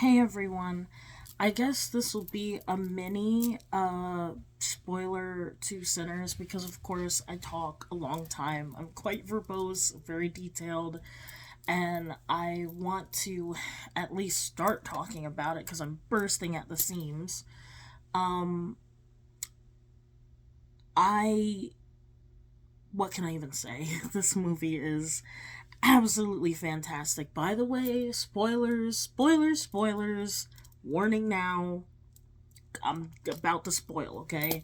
Hey everyone. I guess this will be a mini spoiler to Sinners because of course I talk a long time. I'm quite verbose, very detailed, and I want to at least start talking about it because I'm bursting at the seams. Um I what can I even say? This movie is absolutely fantastic. By the way, spoilers, spoilers, spoilers. Warning now. I'm about to spoil, okay?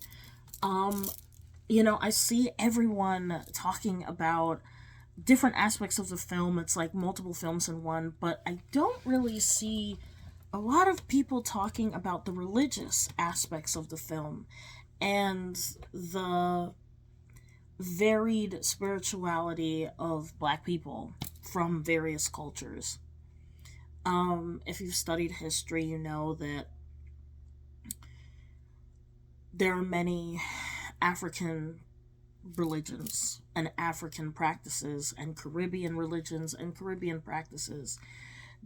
Um, I see everyone talking about different aspects of the film. It's like multiple films in one, but I don't really see a lot of people talking about the religious aspects of the film and the varied spirituality of black people from various cultures. If you've studied history, you know that there are many African religions and African practices and Caribbean religions and Caribbean practices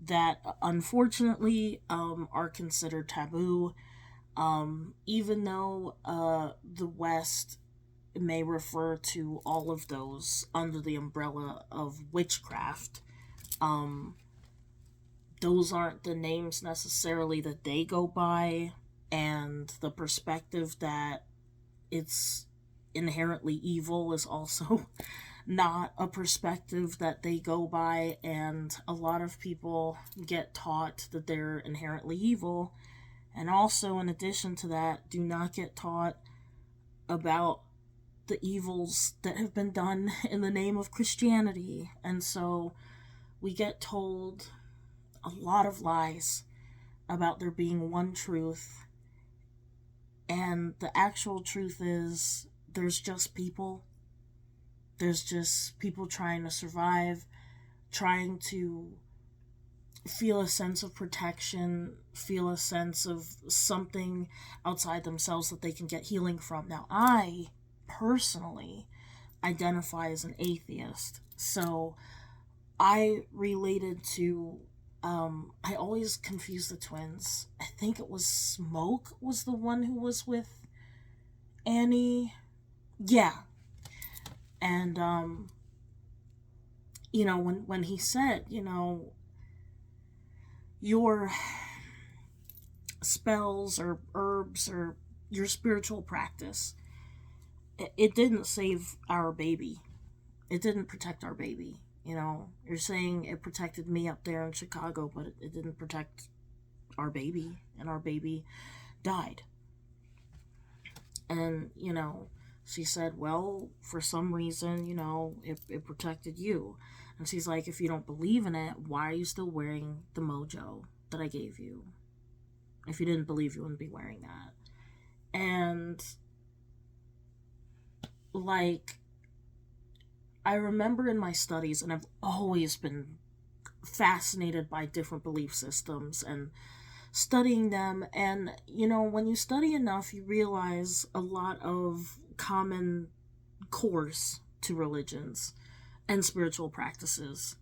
that unfortunately are considered taboo, even though the West may refer to all of those under the umbrella of witchcraft. Um, those aren't the names necessarily that they go by, and the perspective that it's inherently evil is also not a perspective that they go by, and a lot of people get taught that they're inherently evil, and also, in addition to that, do not get taught about the evils that have been done in the name of Christianity. And so we get told a lot of lies about there being one truth, and the actual truth is there's just people. There's just people trying to survive, trying to feel a sense of protection, feel a sense of something outside themselves that they can get healing from. Now, I personally identify as an atheist, so I related to. I always confuse the twins. I think it was Smoke was the one who was with Annie. Yeah, and when he said, your spells or herbs or your spiritual practice, it didn't save our baby. It didn't protect our baby. You're saying it protected me up there in Chicago, but it didn't protect our baby, and our baby died. And, she said, well, for some reason, it protected you. And she's like, if you don't believe in it, why are you still wearing the mojo that I gave you? If you didn't believe, you wouldn't be wearing that. And, like, I remember in my studies, and I've always been fascinated by different belief systems and studying them. And, when you study enough, you realize a lot of common cores to religions and spiritual practices.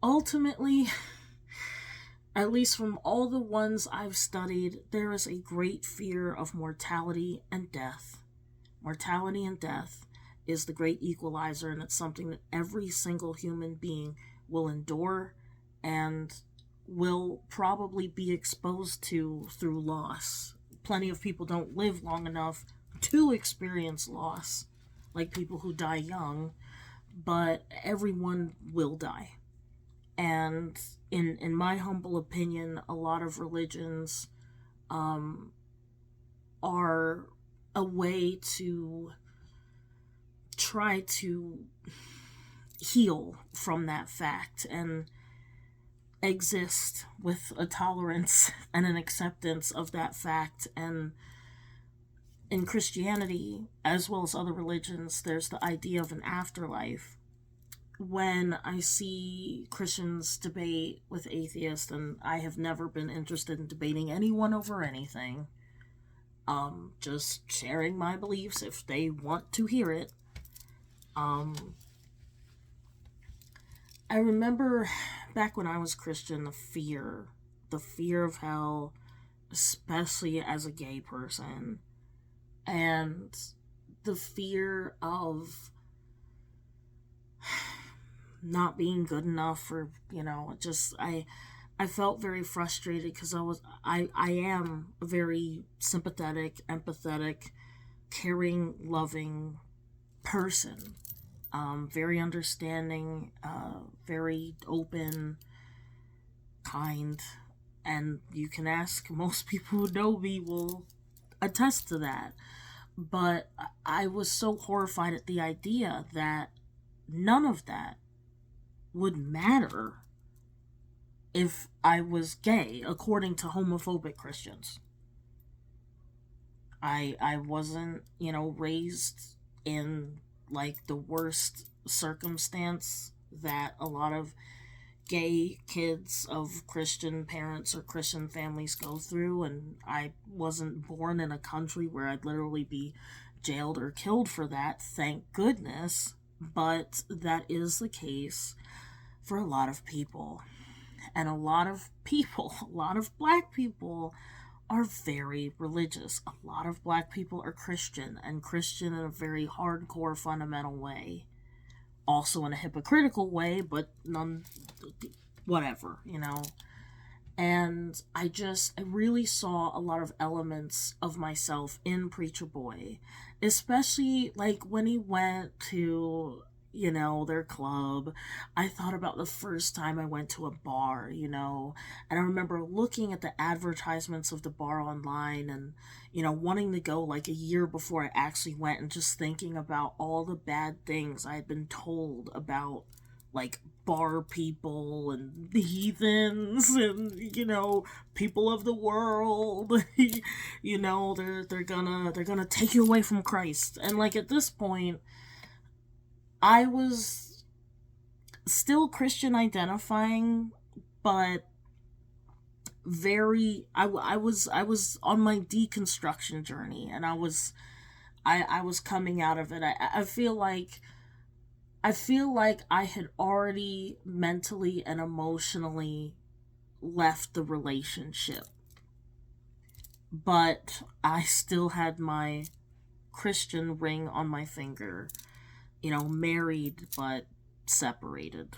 Ultimately, at least from all the ones I've studied, there is a great fear of mortality and death. Mortality and death is the great equalizer, and it's something that every single human being will endure and will probably be exposed to through loss. Plenty of people don't live long enough to experience loss, like people who die young, but everyone will die. And in my humble opinion, a lot of religions um, are a way to try to heal from that fact and exist with a tolerance and an acceptance of that fact. And in Christianity, as well as other religions, there's the idea of an afterlife. When I see Christians debate with atheists, and I have never been interested in debating anyone over anything, just sharing my beliefs if they want to hear it. Um, I remember back when I was Christian, the fear the fear of hell, especially as a gay person, and the fear of not being good enough, or just I felt very frustrated because I am a very sympathetic, empathetic, caring, loving person. Very understanding, very open, kind, and you can ask most people who know me will attest to that. But I was so horrified at the idea that none of that would matter if I was gay, according to homophobic Christians. I wasn't, raised in like the worst circumstance that a lot of gay kids of Christian parents or Christian families go through, and I wasn't born in a country where I'd literally be jailed or killed for that, thank goodness. But that is the case for a lot of people. And a lot of people, a lot of black people, are very religious. A lot of black people are Christian, and Christian in a very hardcore, fundamental way. Also in a hypocritical way, but none, whatever, And I really saw a lot of elements of myself in Preacher Boy, especially like when he went to their club. I thought about the first time I went to a bar, and I remember looking at the advertisements of the bar online and, wanting to go like a year before I actually went, and just thinking about all the bad things I had been told about, like, bar people and heathens and, people of the world. They're gonna take you away from Christ. And like at this point, I was still Christian identifying, but I was on my deconstruction journey, and I was coming out of it. I feel like I had already mentally and emotionally left the relationship, but I still had my Christian ring on my finger, married but separated,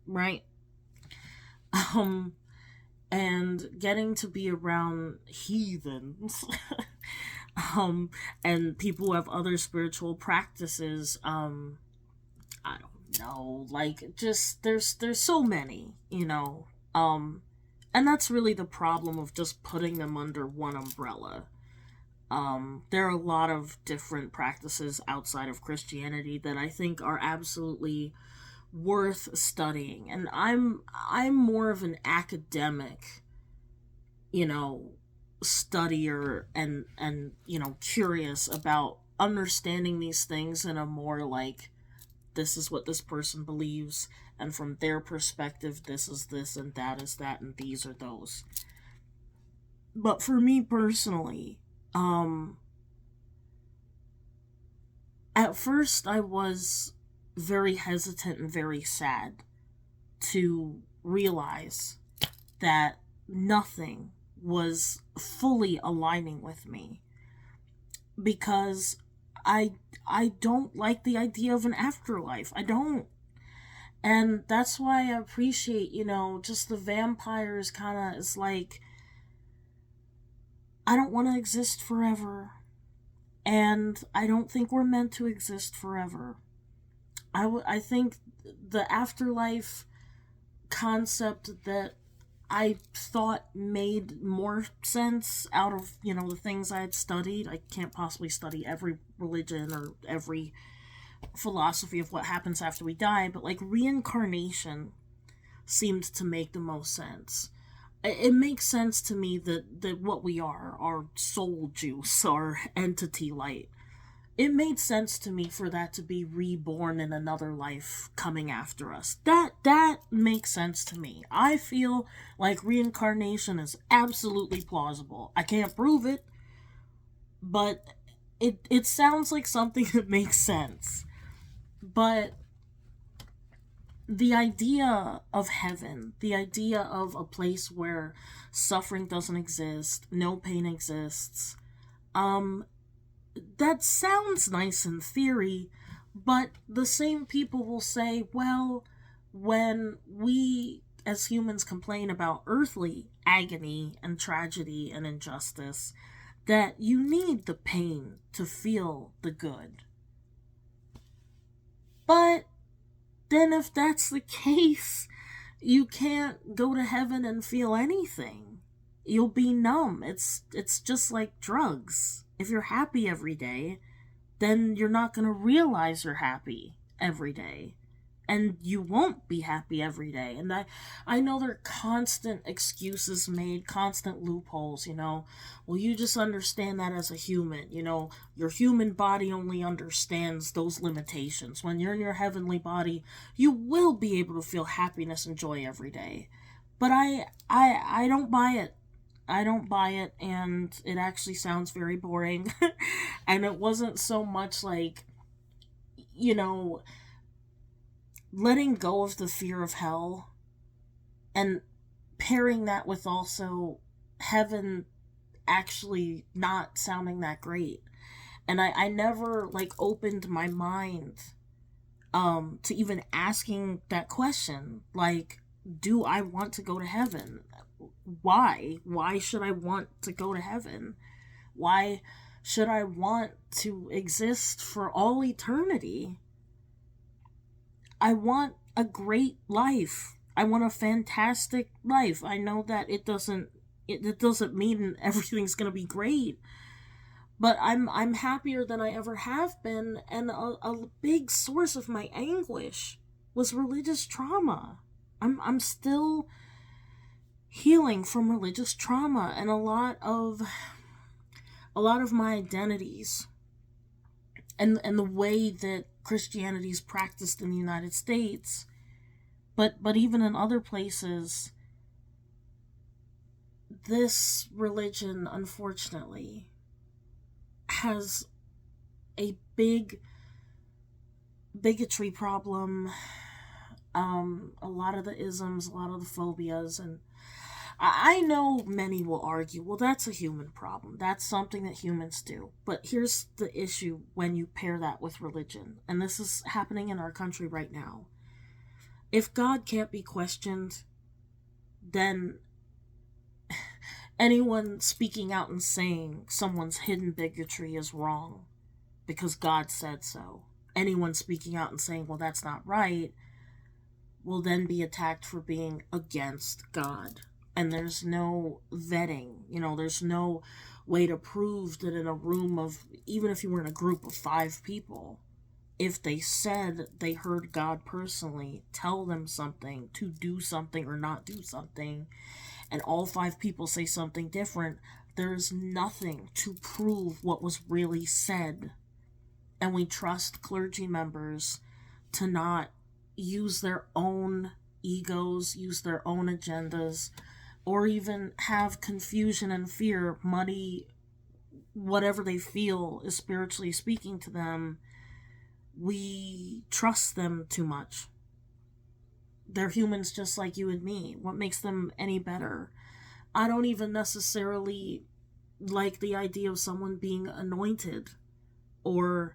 right? And getting to be around heathens, and people who have other spiritual practices, I don't know, like, just, there's so many, and that's really the problem of just putting them under one umbrella. There are a lot of different practices outside of Christianity that I think are absolutely worth studying, and I'm more of an academic, studier, and curious about understanding these things in a more like, this is what this person believes, and from their perspective, this is this, and that is that, and these are those. But for me personally, at first I was very hesitant and very sad to realize that nothing was fully aligning with me, because I don't like the idea of an afterlife. I don't. And that's why I appreciate, just the vampires kind of is like, I don't want to exist forever. And I don't think we're meant to exist forever. I think the afterlife concept that I thought made more sense out of, the things I had studied. I can't possibly study every religion or every philosophy of what happens after we die, but like reincarnation seemed to make the most sense. It makes sense to me that what we are, our soul juice, our entity light, it made sense to me for that to be reborn in another life coming after us. That makes sense to me. I feel like reincarnation is absolutely plausible. I can't prove it, but it sounds like something that makes sense. But the idea of heaven, the idea of a place where suffering doesn't exist, no pain exists, um, that sounds nice in theory, but the same people will say, well, when we as humans complain about earthly agony and tragedy and injustice, that you need the pain to feel the good. But then, if that's the case, you can't go to heaven and feel anything. You'll be numb. It's just like drugs. If you're happy every day, then you're not going to realize you're happy every day. And you won't be happy every day. And I know there are constant excuses made, constant loopholes, Well, you just understand that as a human, Your human body only understands those limitations. When you're in your heavenly body, you will be able to feel happiness and joy every day. But I don't buy it. I don't buy it, and it actually sounds very boring. And it wasn't so much like, you know, letting go of the fear of hell and pairing that with also heaven actually not sounding that great. And I never like opened my mind to even asking that question. Like, do I want to go to heaven? Why? Why should I want to go to heaven? Why should I want to exist for all eternity? I want a great life. I want a fantastic life. I know that it doesn't mean everything's going to be great, but I'm happier than I ever have been, and a big source of my anguish was religious trauma. I'm still healing from religious trauma, and a lot of my identities and the way that Christianity is practiced in the United States, but even in other places, this religion unfortunately has a big bigotry problem, a lot of the isms, a lot of the phobias, and I know many will argue, well, that's a human problem. That's something that humans do. But here's the issue when you pair that with religion, and this is happening in our country right now. If God can't be questioned, then anyone speaking out and saying someone's hidden bigotry is wrong because God said so, anyone speaking out and saying, well, that's not right, will then be attacked for being against God. And there's no vetting, there's no way to prove that in a room of, even if you were in a group of 5 people, if they said they heard God personally tell them something, to do something or not do something, and all 5 people say something different, there's nothing to prove what was really said. And we trust clergy members to not use their own egos, use their own agendas, or even have confusion and fear muddy whatever they feel is spiritually speaking to them. We trust them too much. They're humans just like you and me. What makes them any better? I don't even necessarily like the idea of someone being anointed or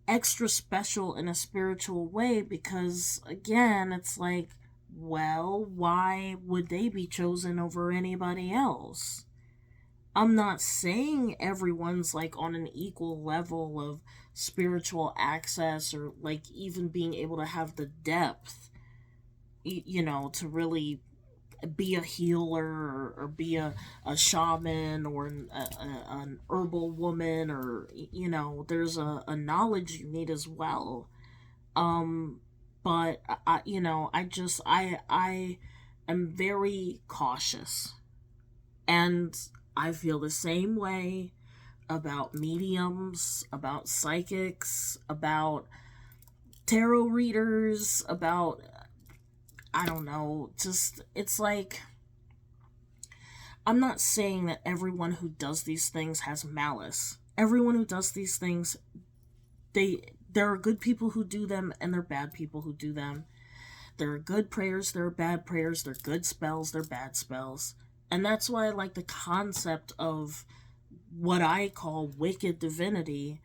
extra special in a spiritual way, because again, it's like, well, why would they be chosen over anybody else? I'm not saying everyone's like on an equal level of spiritual access, or like even being able to have the depth, to really be a healer, or be a shaman, or an herbal woman, or there's a knowledge you need as well. But I am very cautious, and I feel the same way about mediums, about psychics, about tarot readers, about, I don't know, just, it's like, I'm not saying that everyone who does these things has malice. Everyone who does these things, they there are good people who do them, and there are bad people who do them. There are good prayers, there are bad prayers, there are good spells, there are bad spells. And that's why I like the concept of what I call wicked divinity,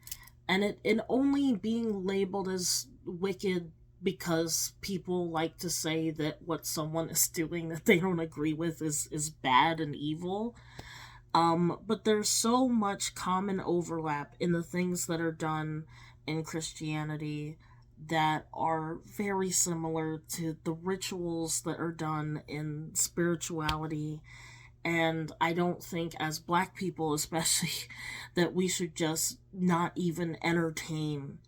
and it only being labeled as wicked because people like to say that what someone is doing that they don't agree with is bad and evil. But there's so much common overlap in the things that are done in Christianity that are very similar to the rituals that are done in spirituality. And I don't think, as black people especially, that we should just not even entertain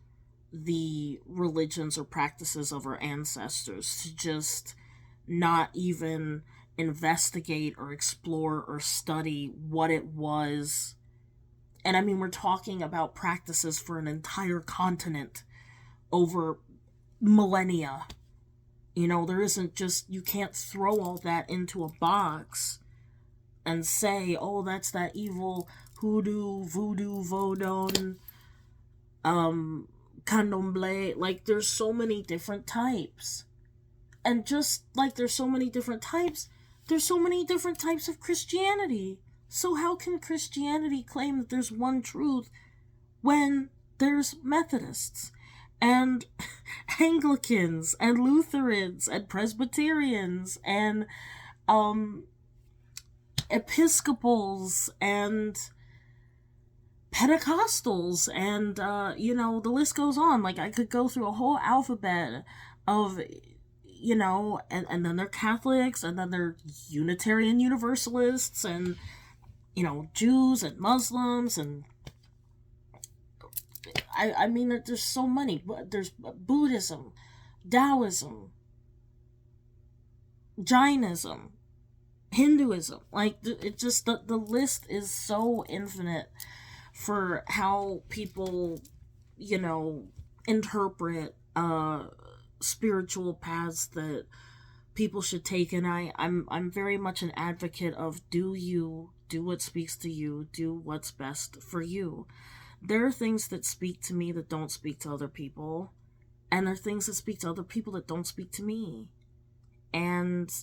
the religions or practices of our ancestors, to just not even investigate or explore or study what it was. And I mean, we're talking about practices for an entire continent over millennia. You know, there isn't just, you can't throw all that into a box and say, oh, that's that evil hoodoo, voodoo, vodun, candomblé. Like, there's so many different types. And just like there's so many different types, there's so many different types of Christianity. So how can Christianity claim that there's one truth when there's Methodists and Anglicans and Lutherans and Presbyterians and Episcopals and Pentecostals and the list goes on. Like, I could go through a whole alphabet of, and then they're Catholics, and then they're Unitarian Universalists, and Jews and Muslims, and I mean, there's so many. There's Buddhism, Taoism, Jainism, Hinduism. Like, it just, the list is so infinite for how people, interpret spiritual paths that people should take. And I'm very much an advocate of do what speaks to you, do what's best for you. There are things that speak to me that don't speak to other people, and there are things that speak to other people that don't speak to me. And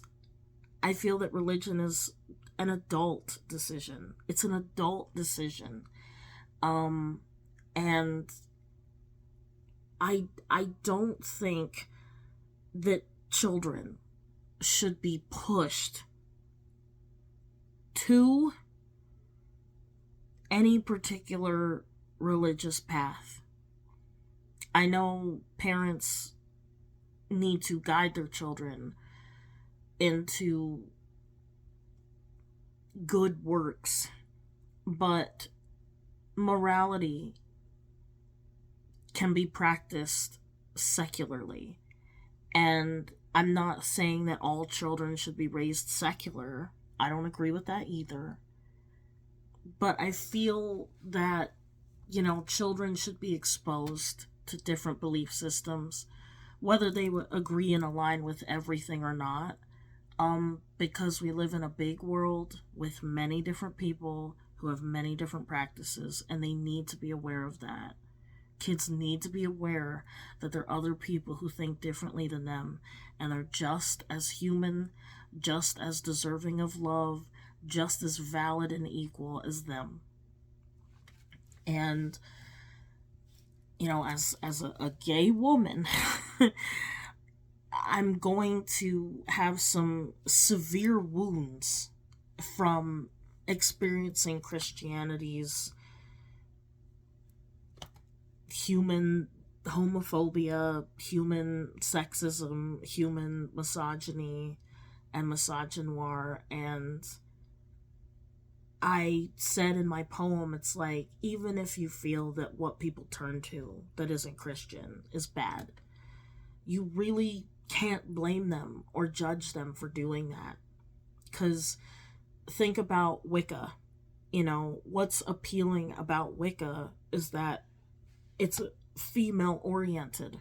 I feel that religion is an adult decision. It's an adult decision. And I don't think that children should be pushed to any particular religious path. I know parents need to guide their children into good works, but morality can be practiced secularly. And I'm not saying that all children should be raised secular. I don't agree with that either. But I feel that, children should be exposed to different belief systems, whether they would agree and align with everything or not. Because we live in a big world with many different people who have many different practices, and they need to be aware of that. Kids need to be aware that there are other people who think differently than them, and are just as human, just as deserving of love, just as valid and equal as them. And, as a gay woman, I'm going to have some severe wounds from experiencing Christianity's human homophobia, human sexism, human misogyny, and misogynoir. And I said in my poem, it's like, even if you feel that what people turn to that isn't Christian is bad, you really can't blame them or judge them for doing that. Because think about Wicca. What's appealing about Wicca is that it's female oriented,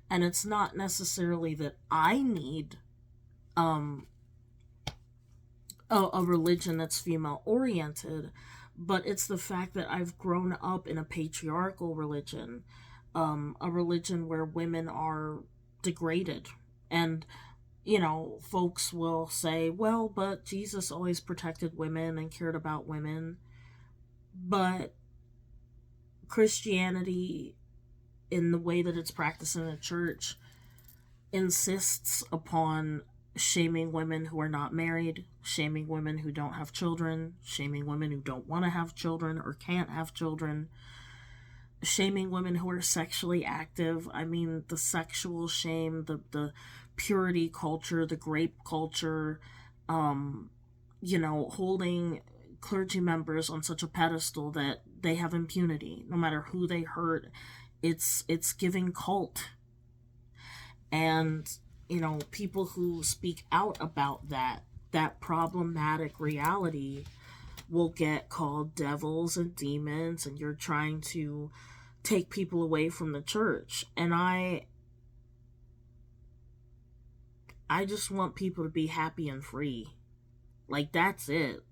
and it's not necessarily that I need a religion that's female oriented, but it's the fact that I've grown up in a patriarchal religion a religion where women are degraded. And, folks will say, well, but Jesus always protected women and cared about women. But Christianity, in the way that it's practiced in the church, insists upon shaming women who are not married, shaming women who don't have children, shaming women who don't want to have children or can't have children, shaming women who are sexually active. I mean, the sexual shame, the purity culture, the grape culture, holding clergy members on such a pedestal that they have impunity no matter who they hurt. It's giving cult. And people who speak out about that problematic reality will get called devils and demons, and you're trying to take people away from the church. And I just want people to be happy and free. Like, that's it.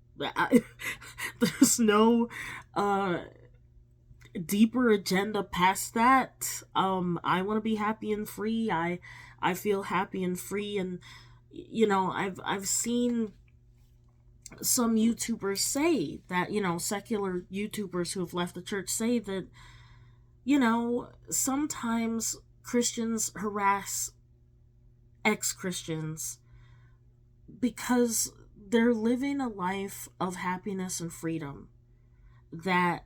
There's no deeper agenda past that. I want to be happy and free. I feel happy and free. And I've seen some YouTubers say that, secular YouTubers who have left the church say that, sometimes Christians harass ex-Christians because they're living a life of happiness and freedom that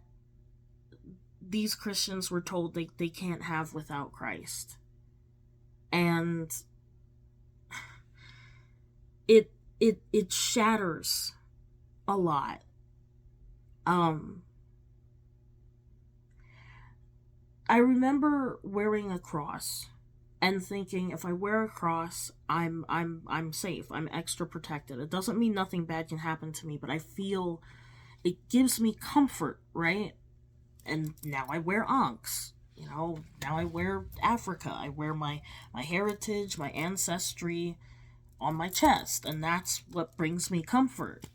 these Christians were told they can't have without Christ. And it shatters a lot. I remember wearing a cross and thinking, if I wear a cross, I'm safe. I'm extra protected. It doesn't mean nothing bad can happen to me, but I feel it gives me comfort, right? And now I wear ankhs. Now I wear Africa. I wear my heritage, my ancestry on my chest, and that's what brings me comfort.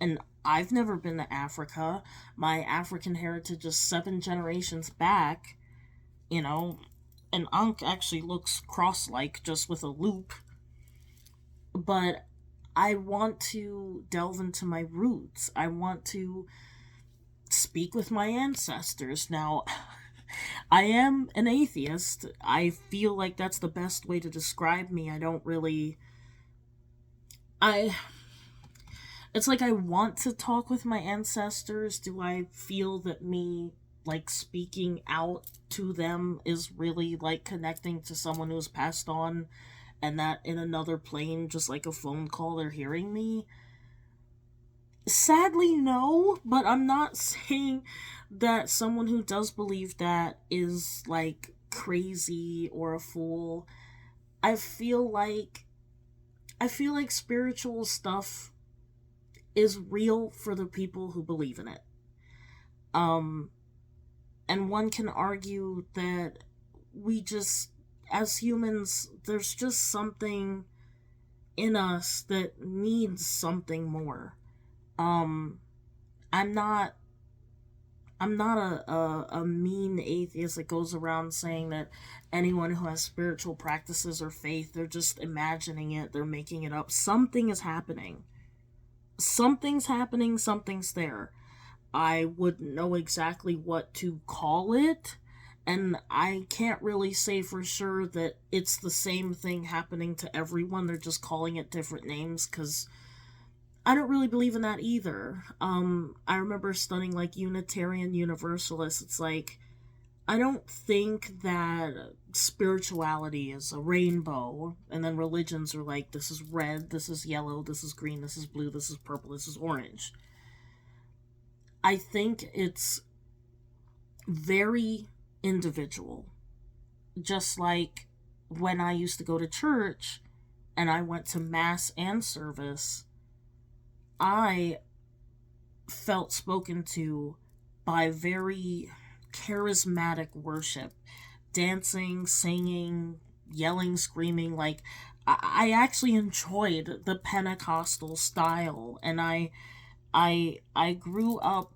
And I've never been to Africa. My African heritage is 7 generations back. An ankh actually looks cross-like, just with a loop. But I want to delve into my roots. I want to speak with my ancestors. Now, I am an atheist. I feel like that's the best way to describe me. I don't really... It's like I want to talk with my ancestors. Do I feel that me, like, speaking out to them is really like connecting to someone who's passed on, and that in another plane, just like a phone call, they're hearing me? Sadly, no, but I'm not saying that someone who does believe that is, like, crazy or a fool. I feel like spiritual stuff is real for the people who believe in it. And one can argue that we just, as humans, there's just something in us that needs something more. I'm not a mean atheist that goes around saying that anyone who has spiritual practices or faith, they're just imagining it, they're making it up. Something is happening. Something's happening, something's there. I wouldn't know exactly what to call it, and I can't really say for sure that it's the same thing happening to everyone. They're just calling it different names, because I don't really believe in that either. I remember studying, like, Unitarian Universalists. It's like, I don't think that spirituality is a rainbow, and then religions are like, this is red, this is yellow, this is green, this is blue, this is purple, this is orange. I think it's very individual. Just like when I used to go to church and I went to mass and service, I felt spoken to by very charismatic worship, dancing, singing, yelling, screaming. Like, I actually enjoyed the Pentecostal style, and I grew up,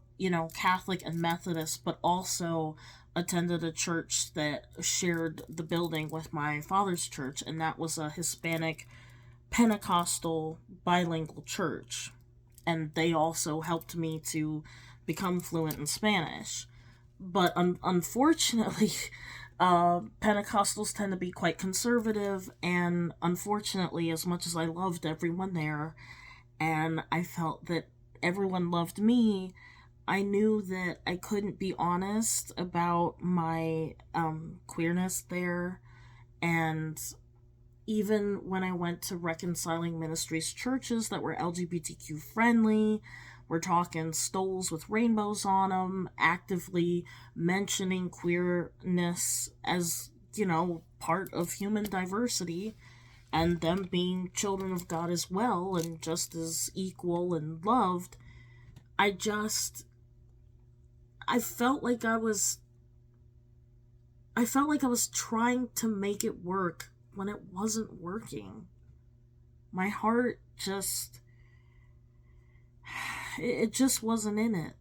Catholic and Methodist, but also attended a church that shared the building with my father's church, and that was a Hispanic Pentecostal bilingual church. And they also helped me to become fluent in Spanish. But unfortunately, Pentecostals tend to be quite conservative, and unfortunately, as much as I loved everyone there, and I felt that everyone loved me, I knew that I couldn't be honest about my queerness there. And even when I went to Reconciling Ministries churches that were LGBTQ friendly, we're talking stoles with rainbows on them, actively mentioning queerness as, part of human diversity, and them being children of God as well, and just as equal and loved. I just, I felt like I was, I felt like I was trying to make it work when it wasn't working. My heart just, it just wasn't in it.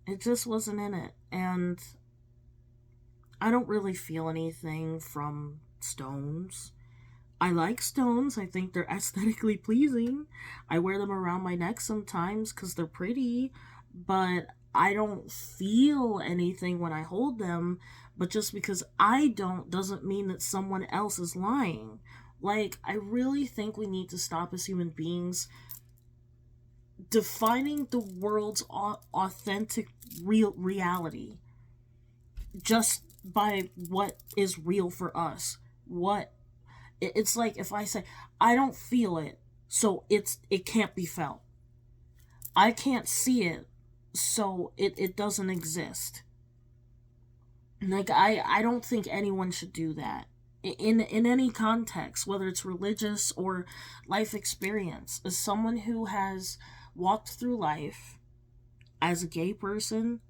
It just wasn't in it. And I don't really feel anything from stones. I like stones. I think they're aesthetically pleasing. I wear them around my neck sometimes because they're pretty, but I don't feel anything when I hold them. But just because I don't doesn't mean that someone else is lying. Like, I really think we need to stop as human beings defining the world's authentic reality just by what is real for us. It's like if I say I don't feel it, so it can't be felt. I can't see it, so it doesn't exist. Like, I don't think anyone should do that in any context, whether it's religious or life experience. As someone who has walked through life as a gay person,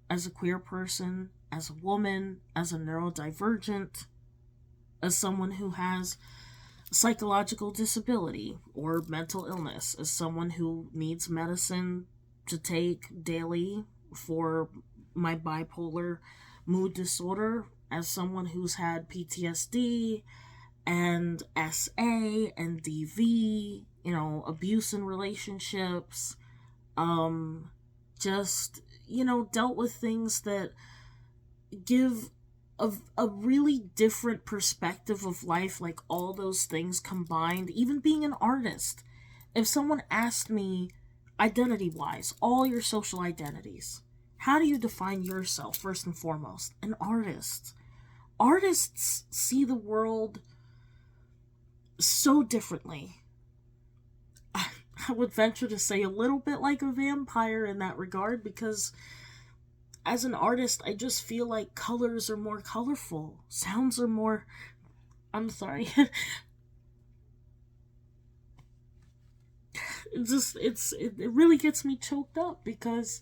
as a queer person, as a woman, as a neurodivergent, as someone who has psychological disability or mental illness, as someone who needs medicine to take daily for my bipolar mood disorder, as someone who's had PTSD and SA and DV, abuse in relationships, just, dealt with things that give a really different perspective of life, like all those things combined, even being an artist. If someone asked me, identity wise, all your social identities, how do you define yourself first and foremost? An artist. Artists see the world so differently. I would venture to say a little bit like a vampire in that regard, because as an artist, I just feel like colors are more colorful. Sounds are more... I'm sorry. It really gets me choked up, because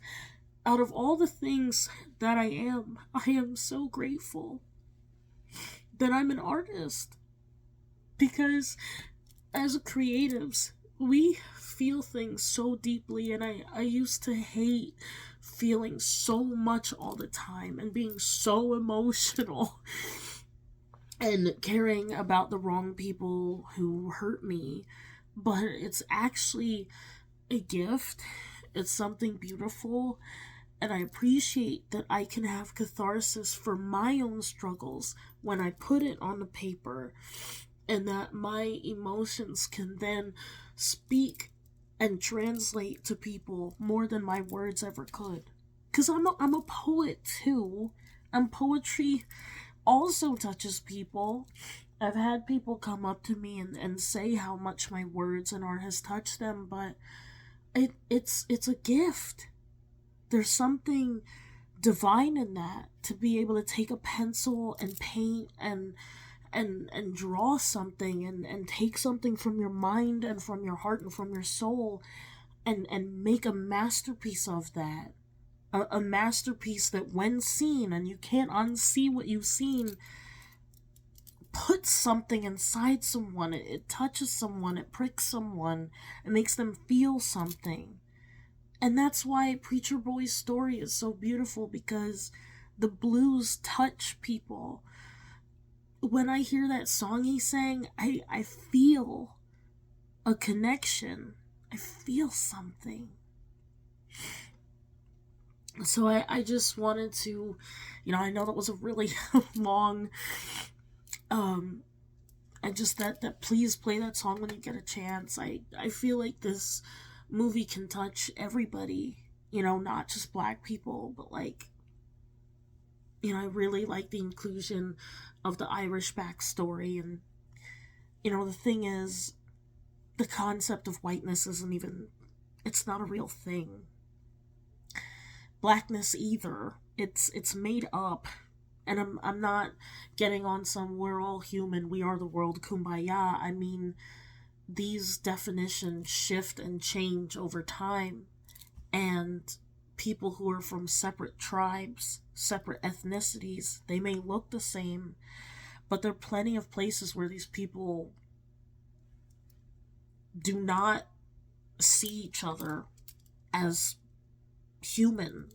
out of all the things that I am so grateful that I'm an artist. Because as creatives, we feel things so deeply, and I used to hate feeling so much all the time and being so emotional and caring about the wrong people who hurt me. But it's actually a gift. It's something beautiful, and I appreciate that I can have catharsis for my own struggles when I put it on the paper, and that my emotions can then speak and translate to people more than my words ever could. Because I'm a poet too, and poetry also touches people. I've had people come up to me and say how much my words and art has touched them, but it's a gift. There's something divine in that, to be able to take a pencil and paint and draw something and take something from your mind and from your heart and from your soul and make a masterpiece of that. A masterpiece that, when seen, and you can't unsee what you've seen, puts something inside someone. It touches someone, it pricks someone, it makes them feel something. And that's why Preacher Boy's story is so beautiful, because The blues touch people. When I hear that song he sang, I feel a connection. I feel something. So I just wanted to, I know that was a really long, I just, that please play that song when you get a chance. I feel like this movie can touch everybody, not just black people, but like, I really like the inclusion of the Irish backstory. And, the thing is, the concept of whiteness isn't even, it's not a real thing. Blackness either. It's made up. And I'm not getting on some we're all human, we are the world, kumbaya. I mean, these definitions shift and change over time. And people who are from separate tribes, separate ethnicities, they may look the same, but there are plenty of places where these people do not see each other as human,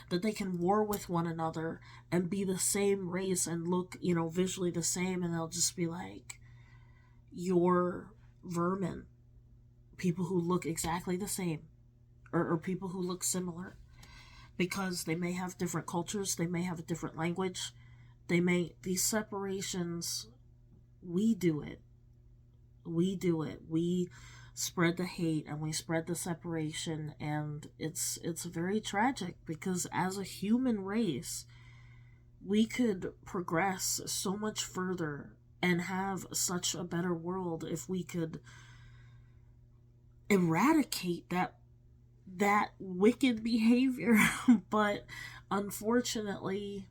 that they can war with one another and be the same race and look, visually the same, and they'll just be like, you're vermin. People who look exactly the same, or people who look similar, because they may have different cultures, they may have a different language, these separations, we do it. We spread the hate and we spread the separation, and it's very tragic, because as a human race we could progress so much further and have such a better world if we could eradicate that wicked behavior. But unfortunately,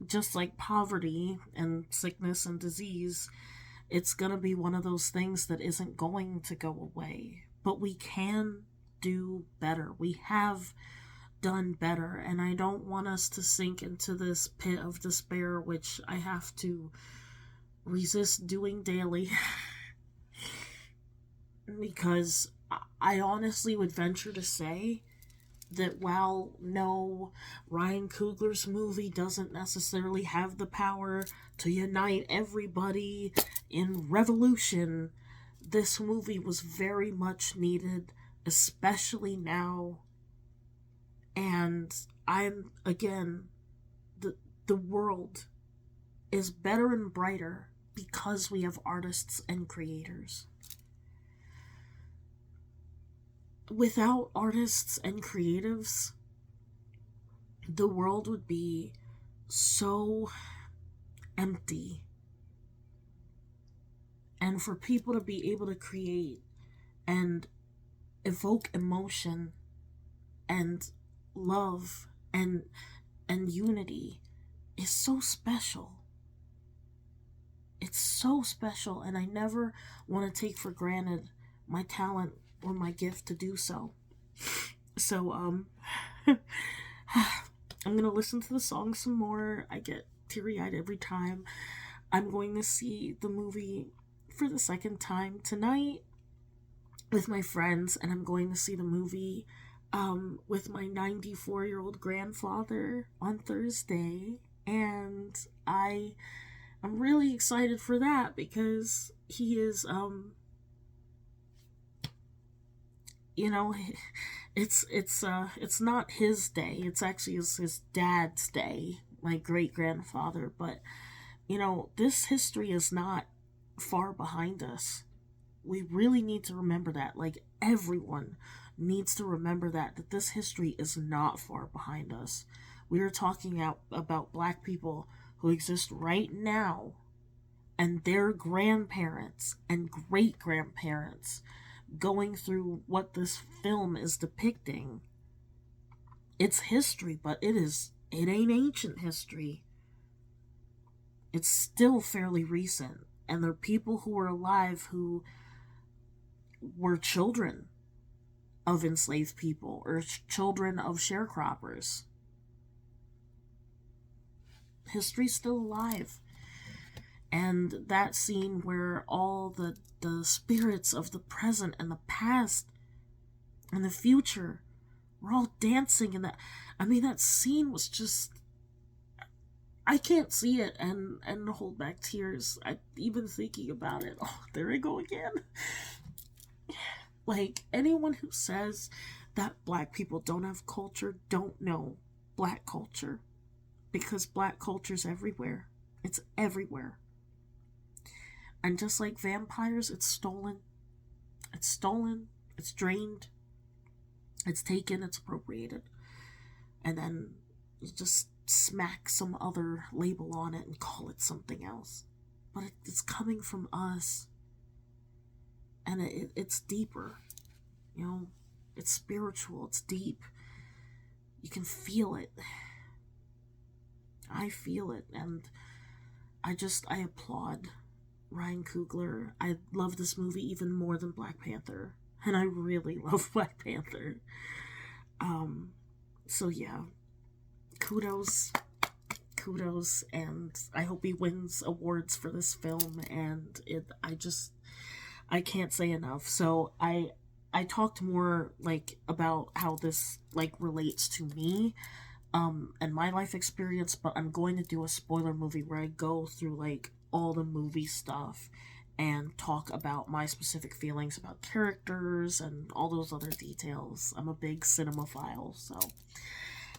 just like poverty and sickness and disease, it's going to be one of those things that isn't going to go away. But we can do better. We have done better. And I don't want us to sink into this pit of despair, which I have to resist doing daily. Because I honestly would venture to say that while no, Ryan Coogler's movie doesn't necessarily have the power to unite everybody in revolution, this movie was very much needed, especially now. And the world is better and brighter because we have artists and creators. Without artists and creatives, the world would be so empty. And for people to be able to create and evoke emotion and love and unity is so special. It's so special, and I never want to take for granted my talent or my gift to do so. So, I'm gonna listen to the song some more. I get teary-eyed every time. I'm going to see the movie for the second time tonight with my friends, and I'm going to see the movie with my 94-year-old grandfather on Thursday, and I'm really excited for that, because he is it's not his day. It's actually his dad's day, my great grandfather. But this history is not far behind us. We really need to remember that. Like, everyone needs to remember that this history is not far behind us. We are talking about black people who exist right now, and their grandparents and great grandparents going through what this film is depicting. It's history, but it ain't ancient history. It's still fairly recent, and there are people who are alive who were children of enslaved people or children of sharecroppers. History's still alive. And that scene where all the spirits of the present and the past and the future were all dancing, and that scene was just I can't see it and hold back tears. I even thinking about it. Oh, there I go again. Like, anyone who says that black people don't have culture don't know black culture, because black culture's everywhere. It's everywhere. And just like vampires, it's stolen. It's stolen. It's drained. It's taken. It's appropriated. And then you just smack some other label on it and call it something else. But it's coming from us. And it's deeper. You know, it's spiritual. It's deep. You can feel it. I feel it. And I applaud Ryan Coogler. I love this movie even more than Black Panther. And I really love Black Panther. So yeah. Kudos, and I hope he wins awards for this film, and I can't say enough. So I talked more like about how this like relates to me, and my life experience, but I'm going to do a spoiler movie where I go through like all the movie stuff and talk about my specific feelings about characters and all those other details. I'm a big cinemaphile, so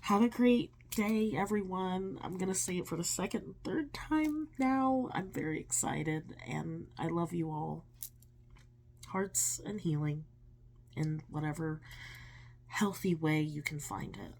have a great day, everyone. I'm gonna say it for the second and third time now. I'm very excited, and I love you all. Hearts and healing in whatever healthy way you can find it.